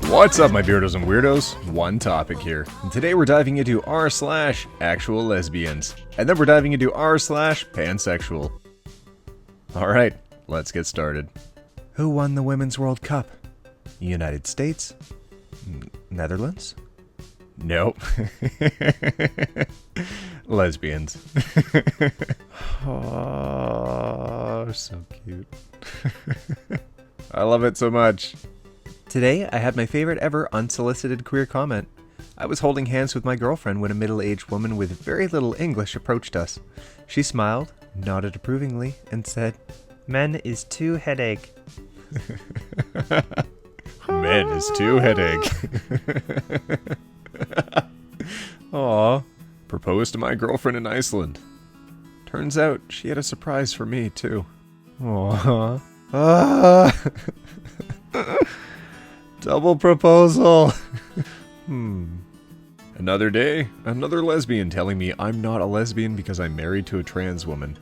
What's up, my Beardos and Weirdos? OneTopic here. And today we're diving into r/ActualLesbians. And then we're diving into r/Pansexual. Alright, let's get started. Who won the Women's World Cup? United States? Netherlands? Nope. Lesbians. Oh, so cute. I love it so much. Today, I had my favorite ever unsolicited queer comment. I was holding hands with my girlfriend when a middle-aged woman with very little English approached us. She smiled, nodded approvingly, and said, "Men is too headache." Men is too headache. Aw. Proposed to my girlfriend in Iceland. Turns out she had a surprise for me, too. Aww. Double proposal. Another day, another lesbian telling me I'm not a lesbian because I'm married to a trans woman.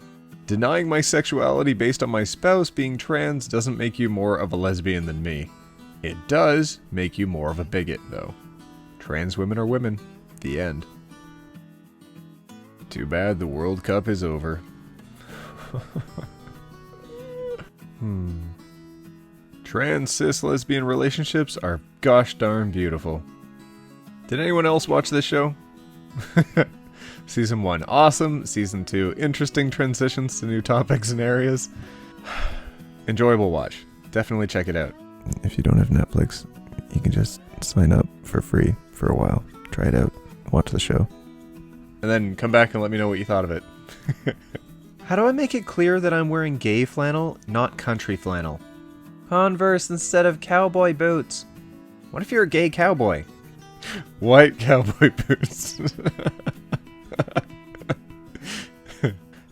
Denying my sexuality based on my spouse being trans doesn't make you more of a lesbian than me. It does make you more of a bigot, though. Trans women are women. The end. Too bad the World Cup is over. Trans cis lesbian relationships are gosh darn beautiful. Did anyone else watch this show? Season 1, awesome. Season 2, interesting transitions to new topics and areas. Enjoyable watch. Definitely check it out. If you don't have Netflix, you can just sign up for free for a while. Try it out. Watch the show. And then come back and let me know what you thought of it. How do I make it clear that I'm wearing gay flannel, not country flannel? Converse instead of cowboy boots. What if you're a gay cowboy? White cowboy boots.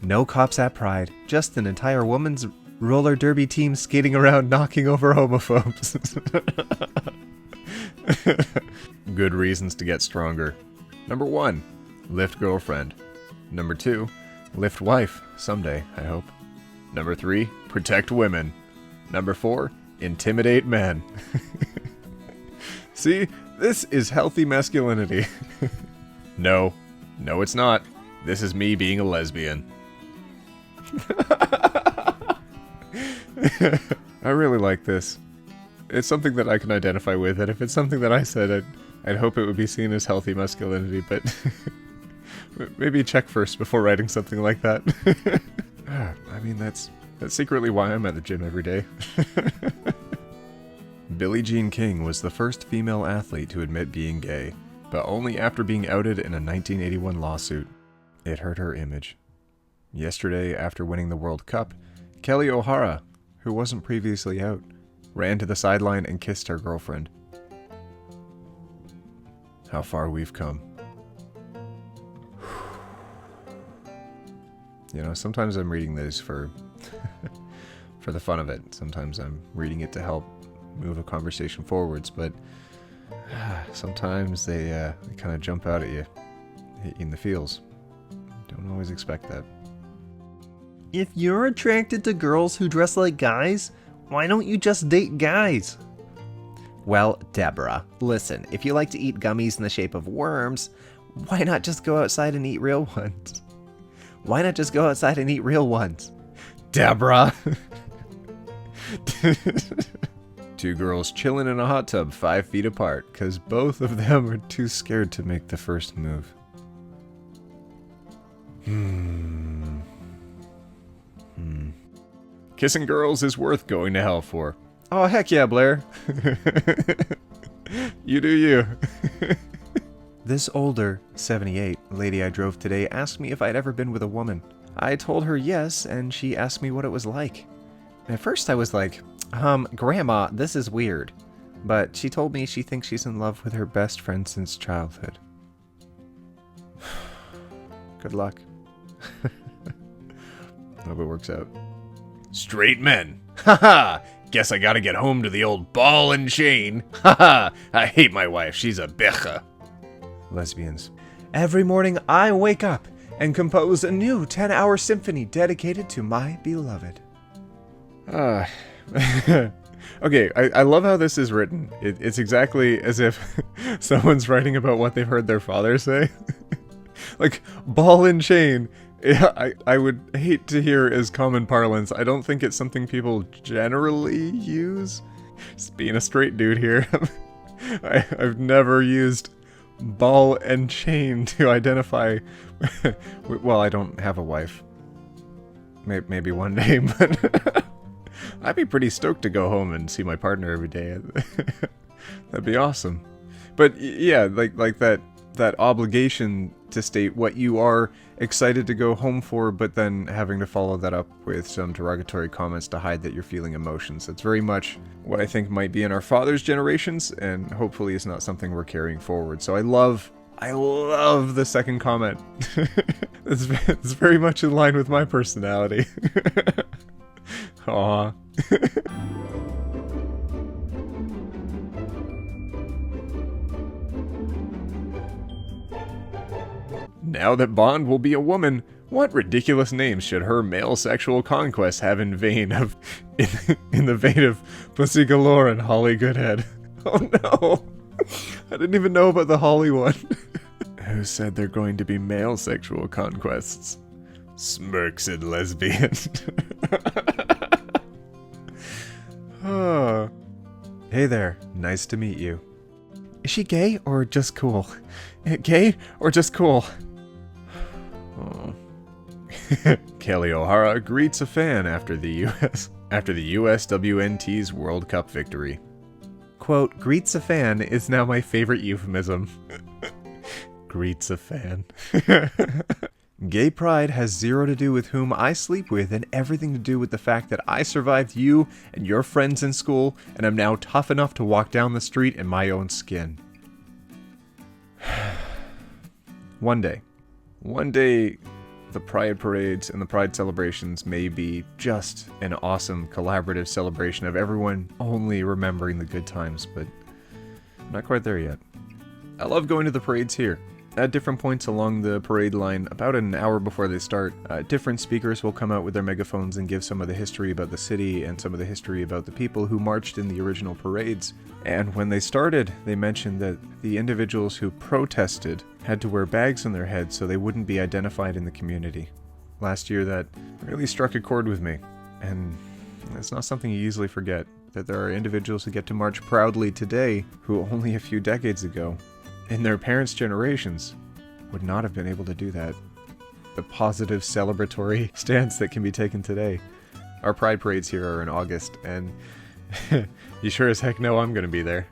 No cops at Pride. Just an entire woman's roller derby team skating around knocking over homophobes. Good reasons to get stronger. Number 1, lift girlfriend. Number 2, lift wife. Someday, I hope. Number 3, protect women. Number 4, intimidate men. See, this is healthy masculinity. No, it's not. This is me being a lesbian. I really like this. It's something that I can identify with, and if it's something that I said, I'd hope it would be seen as healthy masculinity, but maybe check first before writing something like that. I mean, that's secretly why I'm at the gym every day. Billie Jean King was the first female athlete to admit being gay, but only after being outed in a 1981 lawsuit. It hurt her image. Yesterday, after winning the World Cup, Kelly O'Hara, who wasn't previously out, ran to the sideline and kissed her girlfriend. How far we've come. You know, sometimes I'm reading this for for the fun of it. Sometimes I'm reading it to help move a conversation forwards, but sometimes they kind of jump out at you, hit you in the feels. Don't always expect that. If you're attracted to girls who dress like guys, why don't you just date guys? Well, Deborah, listen, if you like to eat gummies in the shape of worms, why not just go outside and eat real ones? Why not just go outside and eat real ones? Deborah! Two girls chilling in a hot tub 5 feet apart, because both of them are too scared to make the first move. Kissing girls is worth going to hell for. Oh, heck yeah, Blair. You do you. This older, 78, lady I drove today asked me if I'd ever been with a woman. I told her yes, and she asked me what it was like. At first I was like, Grandma, this is weird. But she told me she thinks she's in love with her best friend since childhood. Good luck. Hope it works out. Straight men. Haha! Guess I gotta get home to the old ball and chain. Haha! I hate my wife, she's a bitcha. Lesbians. Every morning I wake up and compose a new 10-hour symphony dedicated to my beloved. Okay, I love how this is written. It's exactly as if someone's writing about what they've heard their father say. Like, ball and chain. Yeah, I would hate to hear as common parlance. I don't think it's something people generally use. Just being a straight dude here. I've never used ball and chain to identify... Well, I don't have a wife. Maybe one day, but... I'd be pretty stoked to go home and see my partner every day. That'd be awesome. But yeah, like that obligation to state what you are excited to go home for, but then having to follow that up with some derogatory comments to hide that you're feeling emotions. That's very much what I think might be in our father's generations, and hopefully it's not something we're carrying forward. So I love the second comment. It's very much in line with my personality. Aww. Now that Bond will be a woman, what ridiculous names should her male sexual conquests have in the vein of Pussy Galore and Holly Goodhead? Oh no! I didn't even know about the Holly one. Who said they're going to be male sexual conquests? Smirks and lesbian. Oh. Hey there, nice to meet you. Is she gay or just cool? Gay or just cool? Oh. Kelly O'Hara greets a fan after the USWNT's World Cup victory. Quote, greets a fan is now my favorite euphemism. Greets a fan. Gay pride has zero to do with whom I sleep with and everything to do with the fact that I survived you and your friends in school and am now tough enough to walk down the street in my own skin. One day, the pride parades and the pride celebrations may be just an awesome collaborative celebration of everyone only remembering the good times, but I'm not quite there yet. I love going to the parades here. At different points along the parade line, about an hour before they start, different speakers will come out with their megaphones and give some of the history about the city and some of the history about the people who marched in the original parades. And when they started, they mentioned that the individuals who protested had to wear bags on their heads so they wouldn't be identified in the community. Last year, that really struck a chord with me, and it's not something you easily forget, that there are individuals who get to march proudly today who only a few decades ago, in their parents' generations, would not have been able to do that. The positive celebratory stance that can be taken today. Our pride parades here are in August, and you sure as heck know I'm gonna be there.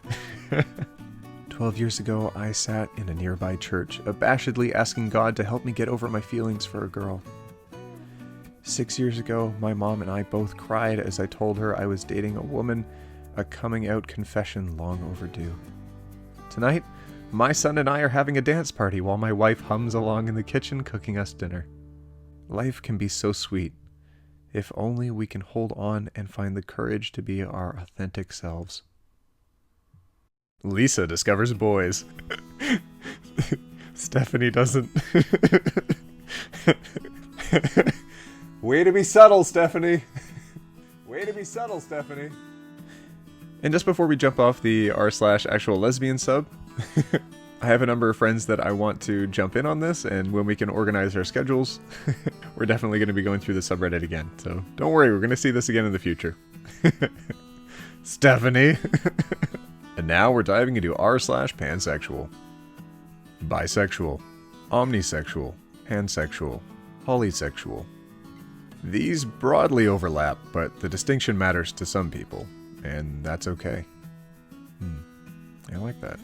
12 years ago, I sat in a nearby church, abashedly asking God to help me get over my feelings for a girl. 6 years ago, my mom and I both cried as I told her I was dating a woman, a coming out confession long overdue. Tonight, my son and I are having a dance party while my wife hums along in the kitchen cooking us dinner. Life can be so sweet, if only we can hold on and find the courage to be our authentic selves. Lisa discovers boys. Stephanie doesn't. Way to be subtle, Stephanie. Way to be subtle, Stephanie. And just before we jump off the r/ActualLesbians sub, I have a number of friends that I want to jump in on this, and when we can organize our schedules, we're definitely going to be going through the subreddit again. So don't worry, we're going to see this again in the future. Stephanie. And now we're diving into r/pansexual. Bisexual, omnisexual, pansexual, polysexual. These broadly overlap, but the distinction matters to some people, and that's okay. I like that.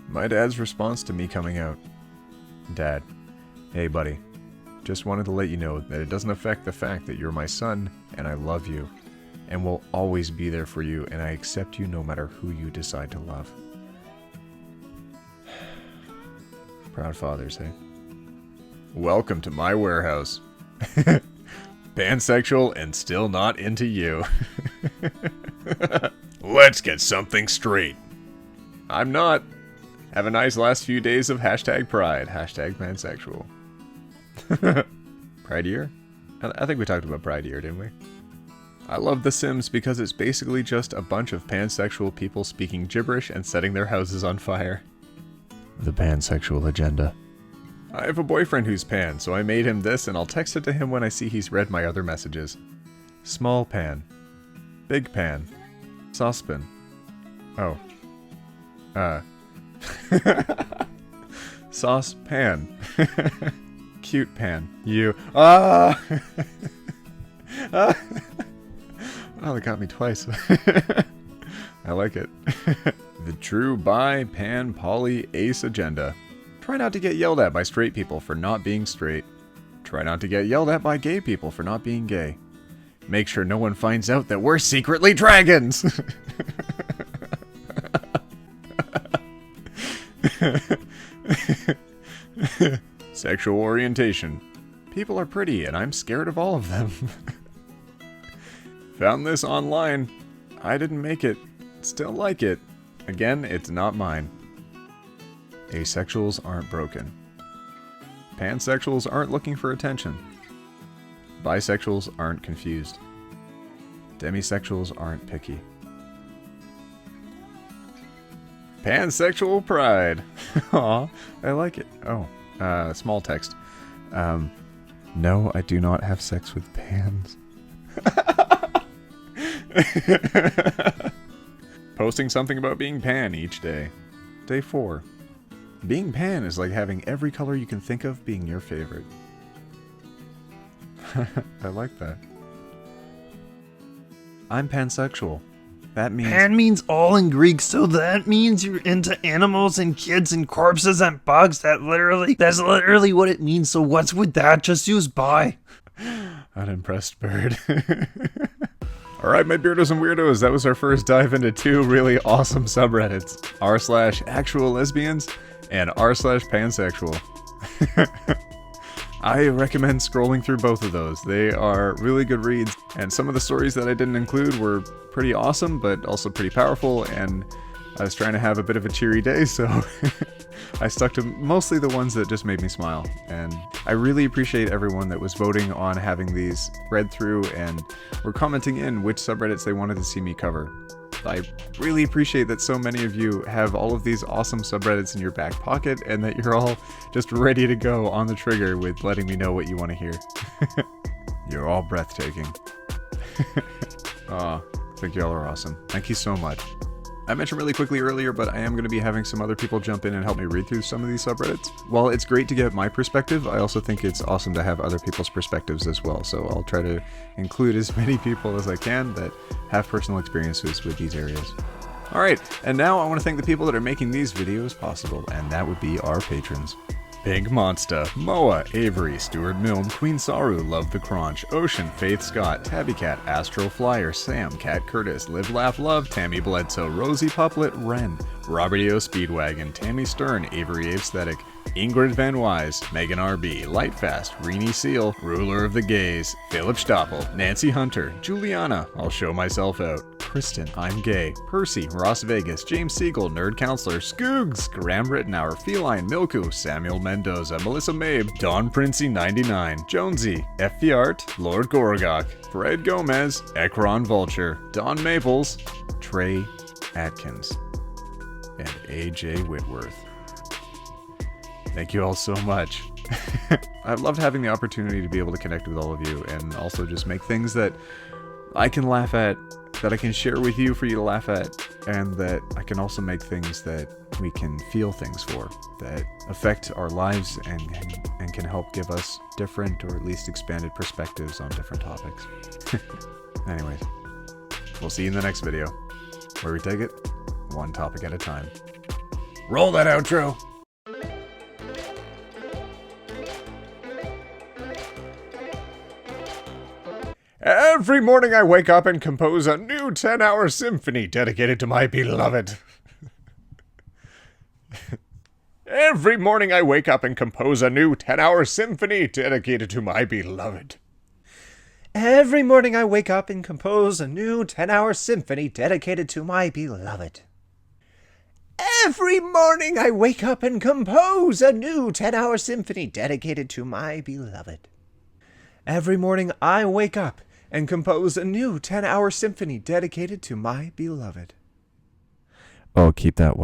My dad's response to me coming out. Dad, hey buddy, just wanted to let you know that it doesn't affect the fact that you're my son, and I love you, and will always be there for you, and I accept you no matter who you decide to love. Proud fathers, eh? Welcome to my warehouse. Pansexual and still not into you. Let's get something straight. I'm not. Have a nice last few days of #pride, #pansexual. Pride year? I think we talked about Pride year, didn't we? I love The Sims because it's basically just a bunch of pansexual people speaking gibberish and setting their houses on fire. The pansexual agenda. I have a boyfriend who's pan, so I made him this and I'll text it to him when I see he's read my other messages. Small pan. Big pan. Saucepan. Oh. Sauce pan. Cute pan. You. Ah! Oh, that got me twice. I like it. The true bi, pan, poly, ace agenda. Try not to get yelled at by straight people for not being straight. Try not to get yelled at by gay people for not being gay. Make sure no one finds out that we're secretly dragons! Sexual orientation. People are pretty and I'm scared of all of them. Found this online. I didn't make it. Still like it. Again, it's not mine. Asexuals aren't broken. Pansexuals aren't looking for attention. Bisexuals aren't confused. Demisexuals aren't picky. Pansexual pride. Aw, I like it. Oh, small text. No, I do not have sex with pans. Posting something about being pan each day. Day 4. Being pan is like having every color you can think of being your favorite. I like that. I'm pansexual. That means... Pan means all in Greek, so that means you're into animals and kids and corpses and bugs. That's literally what it means, so what's with that? Just use bi. Unimpressed bird. Alright, my Beardos and Weirdos, that was our first dive into 2 really awesome subreddits. r/ActualLesbians and r/Pansexual. I recommend scrolling through both of those. They are really good reads, and some of the stories that I didn't include were pretty awesome, but also pretty powerful, and I was trying to have a bit of a cheery day, so I stuck to mostly the ones that just made me smile. And I really appreciate everyone that was voting on having these read through and were commenting in which subreddits they wanted to see me cover. I really appreciate that so many of you have all of these awesome subreddits in your back pocket and that you're all just ready to go on the trigger with letting me know what you want to hear. You're all breathtaking. Aw, I think y'all are awesome. Thank you so much. I mentioned really quickly earlier, but I am going to be having some other people jump in and help me read through some of these subreddits. While it's great to get my perspective, I also think it's awesome to have other people's perspectives as well, so I'll try to include as many people as I can that have personal experiences with these areas. Alright, and now I want to thank the people that are making these videos possible, and that would be our patrons. Pink Monster, Moa, Avery, Stuart Milne, Queen Saru, Love the Crunch, Ocean, Faith Scott, Tabby Cat, Astro Flyer, Sam, Cat Curtis, Live Laugh Love, Tammy Bledsoe, Rosie Puplet, Ren, Robert E.O. Speedwagon, Tammy Stern, Avery Aesthetic, Ingrid Van Wise, Megan R.B., Lightfast, Reenie Seal, Ruler of the Gays, Philip Stoppel, Nancy Hunter, Juliana, I'll Show Myself Out, Kristen, I'm Gay, Percy, Ross Vegas, James Siegel, Nerd Counselor, Skoogs, Graham Rittenauer, Feline, Milku, Samuel Mendoza, Melissa Mabe, Don Princey 99, Jonesy, FV Art, Lord Gorogok, Fred Gomez, Ekron Vulture, Don Maples, Trey Atkins, and AJ Whitworth. Thank you all so much. I've loved having the opportunity to be able to connect with all of you and also just make things that I can laugh at, that I can share with you for you to laugh at, and that I can also make things that we can feel things for, that affect our lives and can help give us different or at least expanded perspectives on different topics. Anyways, we'll see you in the next video, where we take it one topic at a time. Roll that outro! Every morning I wake up and compose a new 10-hour symphony dedicated to my beloved. Every morning I wake up and compose a new 10-hour symphony dedicated to my beloved. Every morning I wake up and compose a new 10-hour symphony dedicated to my beloved. Every morning I wake up and compose a new 10-hour symphony dedicated to my beloved. Every morning I wake up and compose a new 10-hour symphony dedicated to my beloved. Oh, keep that one.